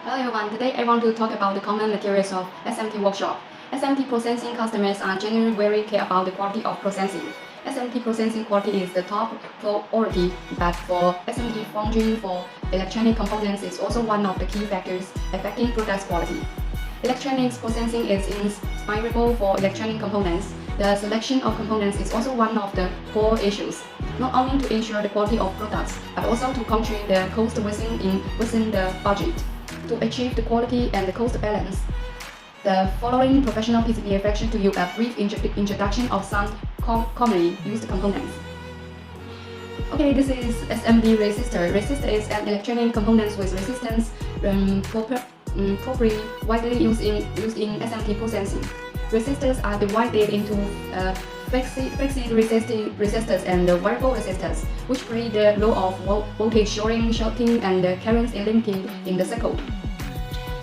Hello everyone, today I want to talk about the common materials of SMT workshop. SMT processing customers are generally very care about the quality of processing. SMT processing quality is the top priority, but for SMT function for electronic components is also one of the key factors affecting product quality. Electronics processing is inseparable for electronic components. The selection of components is also one of the core issues, not only to ensure the quality of products, but also to control the cost within the budget. To achieve the quality and the cost balance, the following professional PCBA fraction to you a brief introduction of some commonly used components. Okay, this is SMT resistor. Resistor is an electronic component with resistance properly widely used in SMT processing. Resistors are divided into fixed resistors and variable resistors, which play the role of voltage shorting and current linking in the circuit.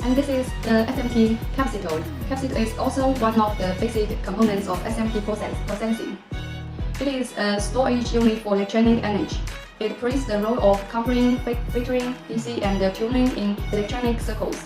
And this is the SMT capacitor. Capacitor is also one of the basic components of SMT processing. It is a storage unit for electronic energy. It plays the role of covering, filtering, DC, and tuning in electronic circuits.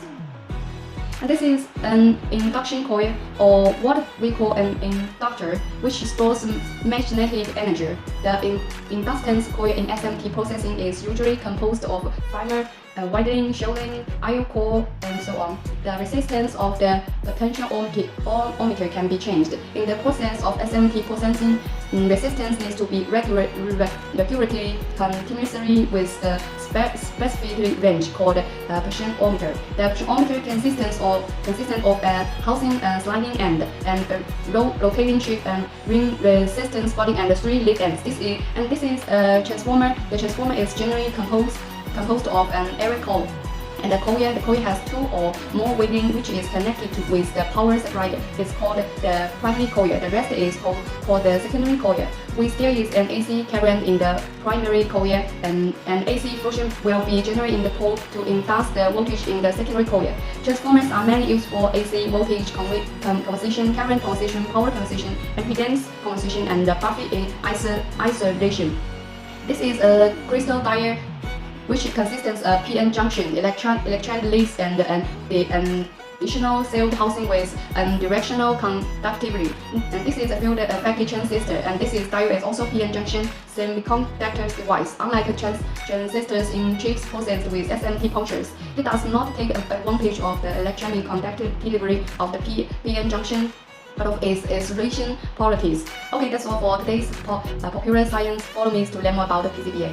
And this is an induction coil, or what we call an inductor, which stores magnetic energy. The inductance coil in SMT processing is usually composed of primer, widening, shielding, iron core, and so on. The resistance of the potentiometer can be changed. In the process of SMT processing, resistance needs to be regularly continuously with a specific range called potentiometer. The potentiometer consists of a housing sliding end and a rotating chip and ring resistance body and 3 lead ends. This is a transformer. The transformer is generally composed of an area coil. And the coil has 2 or more windings which is connected with the power supply. It's called the primary coil. The rest is called the secondary coil. There is an AC current in the primary coil, and an AC function will be generated in the pole to induce the voltage in the secondary coil. Transformers are mainly used for AC voltage conversion, current conversion, power conversion, impedance conversion, and buffer isolation. This is a crystal diode which consists of PN junction, electron leads, and the additional cell housing with directional conductivity. And this is a field effective transistor, and this diode is also PN junction semiconductor device. Unlike transistors in chips processed with SMT punctures, it does not take advantage of the electronic conductivity of the PN junction, but of its isolation properties. Okay, that's all for today's popular science. Follow me to learn more about the PCBA.